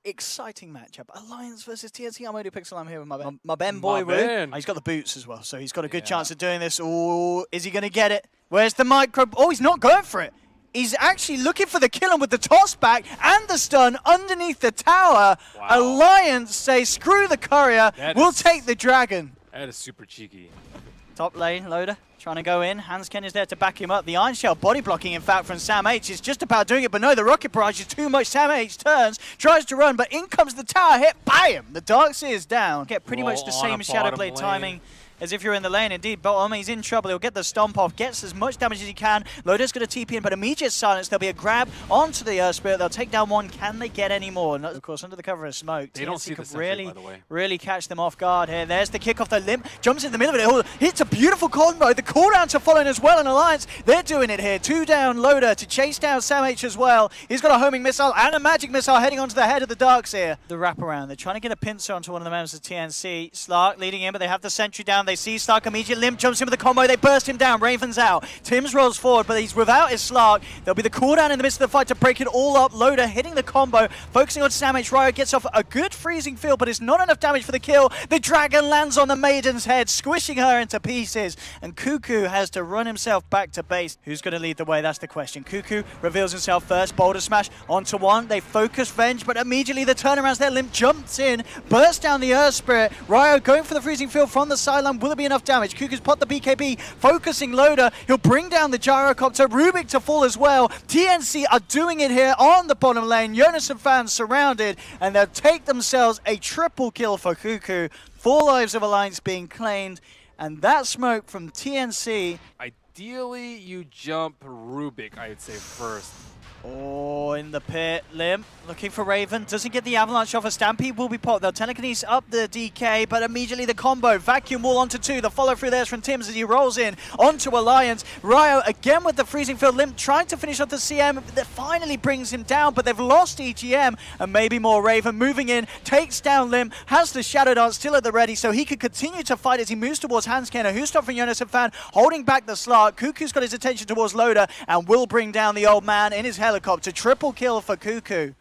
exciting matchup. Alliance versus TNC. I'm only Pixel. I'm here with my Ben boy, Wu. Oh, he's got the boots as well, so he's got a good chance of doing this. Oh, is he going to get it? Where's the micro? Oh, he's not going for it. He's actually looking for the kill, and with the toss back and the stun underneath the tower, Alliance say, screw the courier, we'll take the dragon. That is super cheeky. Top lane, Loader trying to go in. Hansken is there to back him up. The Iron Shell body blocking, in fact, from Sam H is just about doing it, but no, the Rocket Barrage is too much. Sam H turns, tries to run, but in comes the tower hit. Bam! The Darkseer is down. Get pretty much the same Shadow Blade timing as if you're in the lane. Indeed, bottom, he's in trouble. He'll get the stomp off, gets as much damage as he can. Loader's going to TP in, but immediate silence. There'll be a grab onto the Earth Spirit. They'll take down one. Can they get any more? And of course, under the cover of smoke, they don't see the sentry, by the way. Really catch them off guard here. There's the kick off the limp, jumps in the middle of it. Oh, hits a beautiful combo. The cooldowns are following as well in Alliance. They're doing it here. 2 down Loader to chase down Sam H as well. He's got a homing missile and a magic missile heading onto the head of the Darkseer. The wraparound. They're trying to get a pincer onto one of the members of TNC. Slark leading in, but they have the sentry down. They see Slark immediately. Limp jumps in with the combo, they burst him down, Raven's out. Tims rolls forward, but he's without his Slark. There'll be the cooldown in the midst of the fight to break it all up. Loader hitting the combo, focusing on Sam H. Ryo gets off a good freezing field, but it's not enough damage for the kill. The dragon lands on the Maiden's head, squishing her into pieces, and Cuckoo has to run himself back to base. Who's going to lead the way? That's the question. Cuckoo reveals himself first, boulder smash onto one. They focus Venge, but immediately the turnaround's there. Limp jumps in, bursts down the Earth Spirit. Ryo going for the freezing field from the sideline. Will it be enough damage? Cuckoo's popped the BKB, focusing Loader. He'll bring down the Gyrocopter. Rubik to fall as well. TNC are doing it here on the bottom lane. Jonas and fans surrounded, and they'll take themselves a triple kill for Cuckoo. 4 lives of Alliance being claimed, and that smoke from TNC. Ideally, you jump Rubik, I'd say, first. Oh, in the pit. Limp looking for Raven. Doesn't get the avalanche off. A Stampede will be popped. They'll telekinesis up the DK, but immediately the combo. Vacuum wall onto 2. The follow through there's from Tims as he rolls in onto Alliance. Ryo again with the freezing field. Limp trying to finish off the CM. That finally brings him down, but they've lost EGM and maybe more. Raven moving in, takes down Limp, has the Shadow Dance still at the ready, so he could continue to fight as he moves towards Hansken. Who's stopping Jonas and Fan, holding back the Slark. Cuckoo's got his attention towards Loader and will bring down the old man in his helicopter. Triple kill for Cuckoo.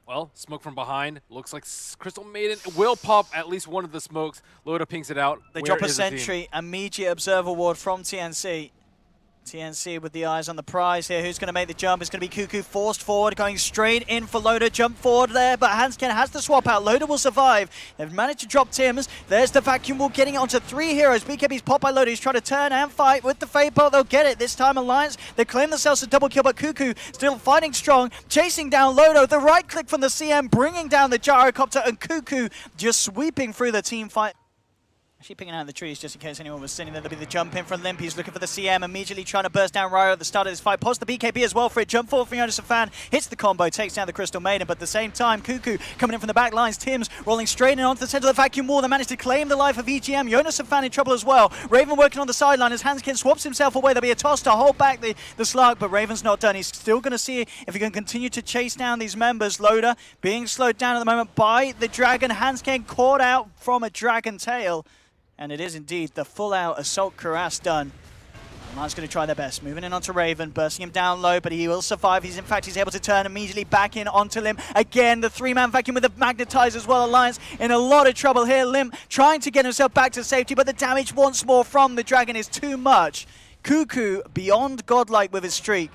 Well, smoke from behind. Looks like Crystal Maiden will pop at least one of the smokes. Loader pinks it out. They drop a sentry. Immediate observer ward from TNC. TNC with the eyes on the prize here. Who's going to make the jump? It's going to be Cuckoo forced forward, going straight in for Loader. Jump forward there, but Hansken has the swap out. Loader will survive. They've managed to drop Tims. There's the vacuum wall getting it onto 3 heroes. BKB's popped by Loader. He's trying to turn and fight with the Fade Bolt. They'll get it. This time Alliance, they claim themselves a double kill, but Cuckoo still fighting strong, chasing down Loader. The right click from the CM, bringing down the Gyrocopter, and Cuckoo just sweeping through the team fight. Actually picking out the trees just in case anyone was sitting there. There'll be the jump in from Limp. He's looking for the CM, immediately trying to burst down Ryo at the start of this fight. Pops the BKB as well for it. Jump forward from Jonas and Fan. Hits the combo, takes down the Crystal Maiden, but at the same time, Cuckoo coming in from the back lines. Tims rolling straight in onto the center of the vacuum wall. They managed to claim the life of EGM. Jonas and Fan in trouble as well. Raven working on the sideline as Hansken swaps himself away. There'll be a toss to hold back the Slark, but Raven's not done. He's still going to see if he can continue to chase down these members. Loader being slowed down at the moment by the Dragon. Hansken caught out from a Dragon Tail. And it is indeed the full-out Assault Cuirass done. Alliance going to try their best. Moving in onto Raven, bursting him down low, but he will survive. In fact, he's able to turn immediately back in onto Limp. Again, the 3-man vacuum with the Magnetize as well. Alliance in a lot of trouble here. Limp trying to get himself back to safety, but the damage once more from the Dragon is too much. Cuckoo beyond godlike with his streak.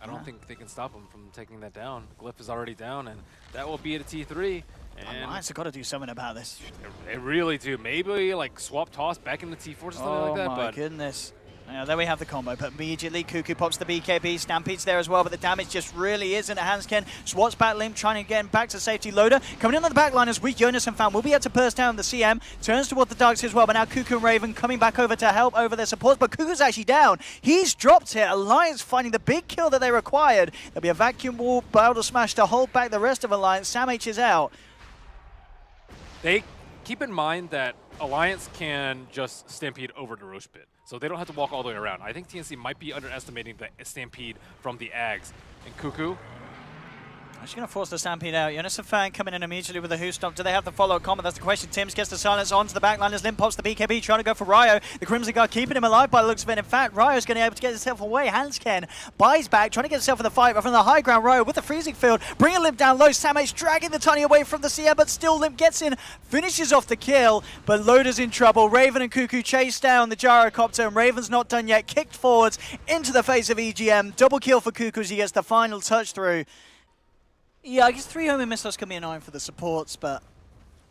I don't think they can stop him from taking that down. Glyph is already down, and that will be at a T3. And Alliance have got to do something about this. They really do. Maybe like swap toss back into T4 or something like that. Oh my goodness. Yeah, there we have the combo, but immediately Cuckoo pops the BKB, Stampede's there as well, but the damage just really isn't at Hansken. Swats back Limp, trying to get him back to safety. Loader coming in on the back line as weak Jonas and Fan will be able to burst down the CM, turns toward the Darks as well, but now Cuckoo and Raven coming back over to help over their supports, but Cuckoo's actually down. He's dropped here. Alliance finding the big kill that they required. There'll be a vacuum wall, Boulder Smash to hold back the rest of Alliance. Sam H is out. They keep in mind that Alliance can just Stampede over to Roche Pit, so they don't have to walk all the way around. I think TNC might be underestimating the Stampede from the Ags. And Cuckoo She's going to force the Stampede out. Jonas and Fan coming in immediately with a Who Stomp. Do they have the follow-up combo? That's the question. Tims gets the silence onto the backline as Lim pops the BKB, trying to go for Ryo. The Crimson Guard keeping him alive by the looks of it. In fact, Ryo's going to be able to get himself away. Hansken buys back, trying to get himself in the fight. But from the high ground, Ryo with the freezing field, bringing Limp down low. Sam H dragging the Tiny away from the CM, but still Limp gets in, finishes off the kill. But Loda's in trouble. Raven and Cuckoo chase down the gyrocopter, and Raven's not done yet. Kicked forwards into the face of EGM. Double kill for Cuckoo as he gets the final touch through. Yeah, I guess 3 homing missiles can be annoying for the supports, but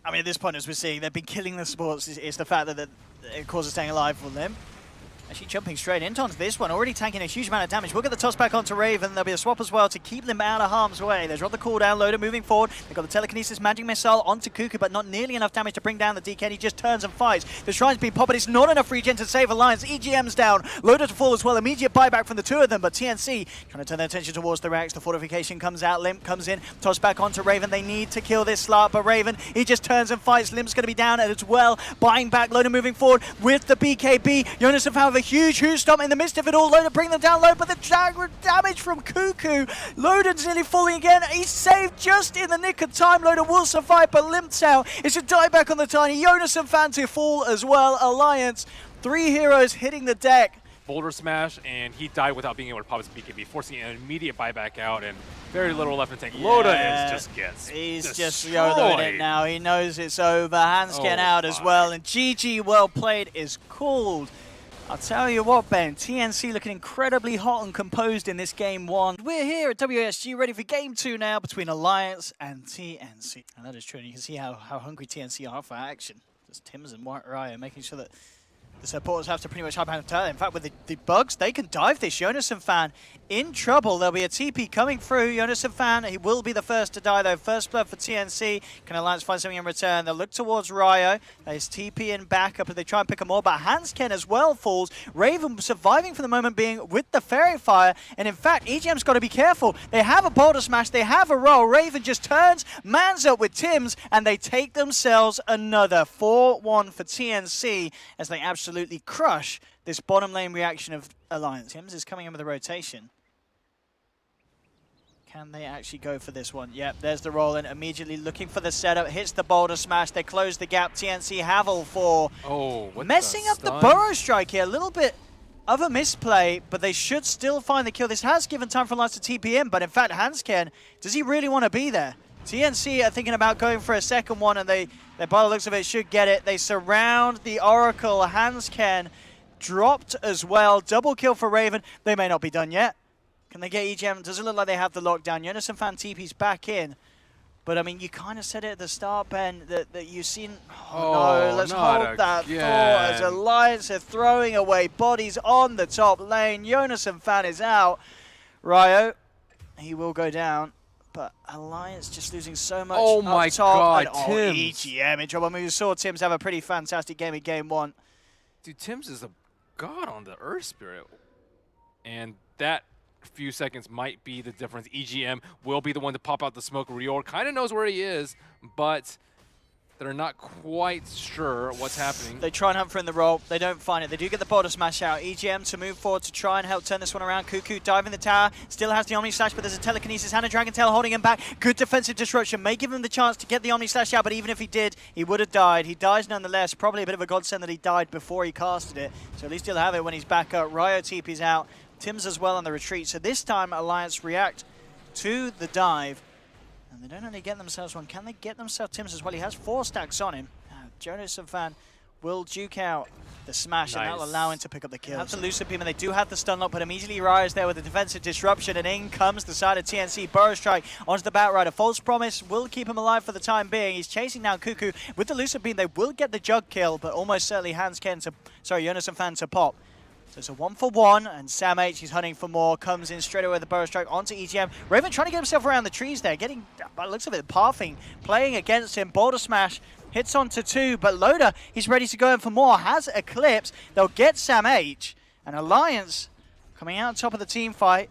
I mean, at this point, as we're seeing, they've been killing the supports. It's the fact that it causes staying alive for them. Actually jumping straight into this one, already tanking a huge amount of damage. We'll get the toss back onto Raven. There'll be a swap as well to keep them out of harm's way. They drop the cooldown, Loader moving forward. They've got the telekinesis magic missile onto Cuckoo, but not nearly enough damage to bring down the DK. He just turns and fights. The Shrine's being popped, but it's not enough regen to save Alliance. EGM's down, Loader to fall as well. Immediate buyback from the two of them, but TNC trying to turn their attention towards the Rex. The fortification comes out, Limp comes in, toss back onto Raven. They need to kill this Slark, but Raven, he just turns and fights. Limp's going to be down as well. Buying back, Loader moving forward with the BKB. Jonas and Fan with a huge Who Stomp in the midst of it all. Loader bring them down low, but the damage from Cuckoo. Loader's nearly falling again. He's saved just in the nick of time. Loader will survive, but Limp's out. It's a die back on the Tiny. Jonas and Fan to fall as well. Alliance, 3 heroes hitting the deck. Boulder smash, and he died without being able to pop his BKB, forcing an immediate buyback out, and very little left in the tank. Loda just gets He's just destroyed. YOLOing it now. He knows it's over. Hansken out as well, and GG well played is called. I'll tell you what, Ben, TNC looking incredibly hot and composed in this game 1. We're here at WESG ready for game 2 now between Alliance and TNC. And that is true, and you can see how hungry TNC are for action. Just Tims and White Ryo making sure that the supporters have to pretty much hide behind. In fact, with the bugs, they can dive this. Jonas and Fan in trouble. There'll be a TP coming through. Jonas and Fan, he will be the first to die, though. First blood for TNC. Can Alliance find something in return? They'll look towards Ryo. There's TP in backup, and they try and pick him more. But Hansken as well falls. Raven surviving for the moment being with the Fairy Fire. And in fact, EGM's got to be careful. They have a Boulder Smash. They have a roll. Raven just turns, mans up with Tims, and they take themselves another 4-1 for TNC as they absolutely crush this bottom lane reaction of Alliance. Tims is coming in with a rotation. Can they actually go for this one? Yep, there's the roll in. Immediately looking for the setup. Hits the Boulder Smash. They close the gap. TNC Havel for messing up the Burrow Strike here. A little bit of a misplay, but they should still find the kill. This has given time for Alliance to TP in, but in fact, Hansken, does he really want to be there? TNC are thinking about going for a second one, and they by the looks of it, should get it. They surround the Oracle. Hansken dropped as well. Double kill for Raven. They may not be done yet. Can they get EGM? Does it look like they have the lockdown? Jonas and Fan TP's back in. But, I mean, you kind of said it at the start, Ben, that you've seen... Oh, no, let's hold that thought as Alliance are throwing away bodies on the top lane. Jonas and Fan is out. Ryo, he will go down. But Alliance just losing so much Oh my up top. god, Tims. EGM in trouble. I mean, we saw Tims have a pretty fantastic game in game 1. Dude, Tims is a god on the Earth Spirit. And that few seconds might be the difference. EGM will be the one to pop out the smoke. Rior kind of knows where he is, but they're not quite sure what's happening. They try and hunt for in the roll. They don't find it. They do get the Boulder Smash out. EGM to move forward to try and help turn this one around. Cuckoo diving the tower. Still has the Omni Slash, but there's a telekinesis and a Dragon Tail holding him back. Good defensive disruption. May give him the chance to get the Omni Slash out, but even if he did, he would have died. He dies nonetheless. Probably a bit of a godsend that he died before he casted it. So at least he'll have it when he's back up. Ryo TP's out. Tims as well on the retreat. So this time, Alliance react to the dive. And they don't only get themselves one. Can they get themselves Tims as well? He has 4 stacks on him. Jonas and Fan will duke out the smash, and that'll allow him to pick up the kill. They have the Lucid Beam, and they do have the stun lock, but immediately Ryo's there with the defensive disruption, and in comes the side of TNC. Burrow Strike onto the Batrider. False Promise will keep him alive for the time being. He's chasing down Cuckoo. With the Lucid Beam, they will get the Jug kill, but almost certainly Jonas and Fan to pop. So it's a 1-for-1, and Sam H, he's hunting for more, comes in straight away with the Burrow Strike onto EGM. Raven trying to get himself around the trees there, getting, by the looks of it, pathing, playing against him. Boulder Smash hits onto 2, but Loda, he's ready to go in for more, has Eclipse. They'll get Sam H, and Alliance coming out on top of the team fight,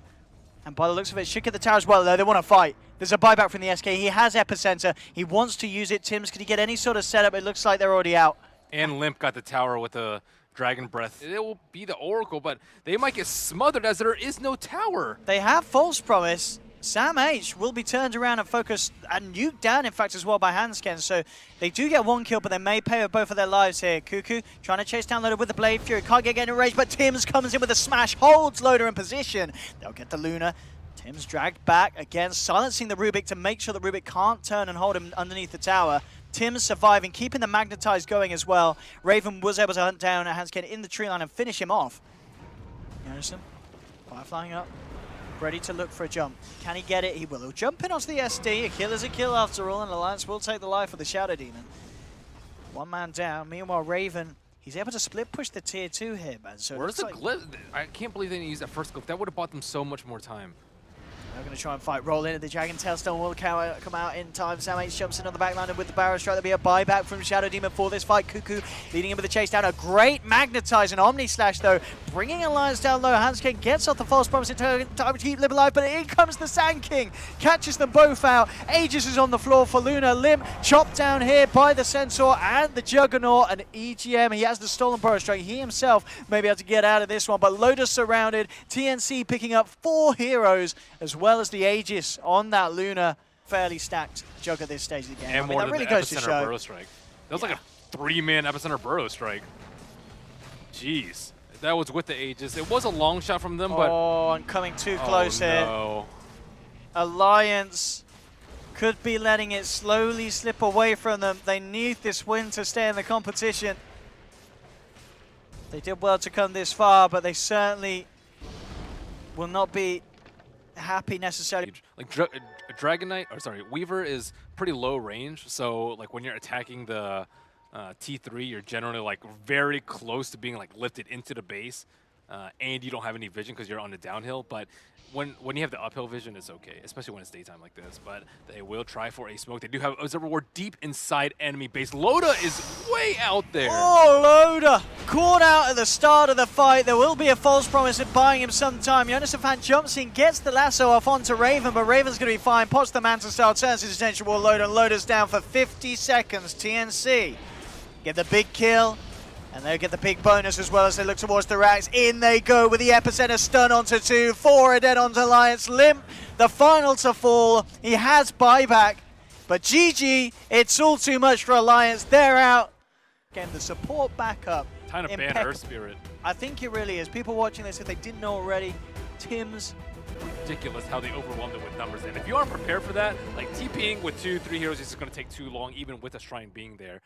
and by the looks of it, should get the tower as well, though. They want to fight. There's a buyback from the SK. He has Epicenter. He wants to use it. Tims, could he get any sort of setup? It looks like they're already out. And Limp got the tower with a Dragon Breath. It will be the Oracle, but they might get smothered as there is no tower. They have False Promise. Sam H will be turned around and focused and nuked down, in fact, as well by Hansken. So they do get one kill, but they may pay with both of their lives here. Cuckoo trying to chase down Loader with the Blade Fury. Can't get in range, but Tims comes in with a smash, holds Loader in position. They'll get the Luna. Tims dragged back again, silencing the Rubik to make sure that Rubik can't turn and hold him underneath the tower. Tims surviving, keeping the Magnetize going as well. Raven was able to hunt down Hansken in the tree line and finish him off. Anderson, fire flying up. Ready to look for a jump. Can he get it? He will. He'll jump in onto the SD. A kill is a kill after all, and Alliance will take the life of the Shadow Demon. One man down. Meanwhile, Raven, he's able to split push the tier 2 here, man. So where's the glyph? I can't believe they didn't use that first glyph. That would have bought them so much more time. They're going to try and fight. Roll in. The Dragon Tailstone will come out in time. Sam H jumps in on the backline, and with the Barrow Strike, there'll be a buyback from Shadow Demon for this fight. Cuckoo leading him with a chase down. A great Magnetize and Omni Slash, though, bringing Alliance down low. Hansken gets off the false promise in time to keep Lim alive, but in comes the Sand King. Catches them both out. Aegis is on the floor for Luna. Lim chopped down here by the Centaur and the Juggernaut. And EGM, he has the stolen Barrow Strike. He himself may be able to get out of this one, but Lotus surrounded. TNC picking up 4 heroes, as well as the Aegis on that Luna. Fairly stacked Jug at this stage of the game. And more that really the goes to Epicenter show. Burrow Strike. That was like a 3-man Epicenter Burrow Strike. Jeez. That was with the Aegis. It was a long shot from them, but... Oh, and coming too close here. No. Alliance could be letting it slowly slip away from them. They need this win to stay in the competition. They did well to come this far, but they certainly will not be happy necessarily. Like Dragon Knight, or sorry, Weaver is pretty low range, so like when you're attacking the T3, you're generally like very close to being like lifted into the base, and you don't have any vision because you're on the downhill. But when you have the uphill vision, it's okay, especially when it's daytime like this. But they will try for a smoke. They do have Observer Ward deep inside enemy base. Loda is way out there. Oh, Loda caught out at the start of the fight. There will be a false promise of buying him some time. Yonisafan jumps in, gets the lasso off onto Raven, but Raven's going to be fine. Pots the Manta Style, turns his attention toward Loda, and Loda's down for 50 seconds. TNC get the big kill, and they'll get the big bonus as well as they look towards the racks. In they go with the Epicenter stun onto 2. 4 are dead onto Alliance. Limp, the final to fall. He has buyback, but GG, it's all too much for Alliance. They're out. Again, the support backup. Time to ban Earth Spirit. I think it really is. People watching this, if they didn't know already, Tims. Ridiculous how they overwhelmed it with numbers. And if you aren't prepared for that, like TPing with 2-3 heroes is just going to take too long, even with a Shrine being there.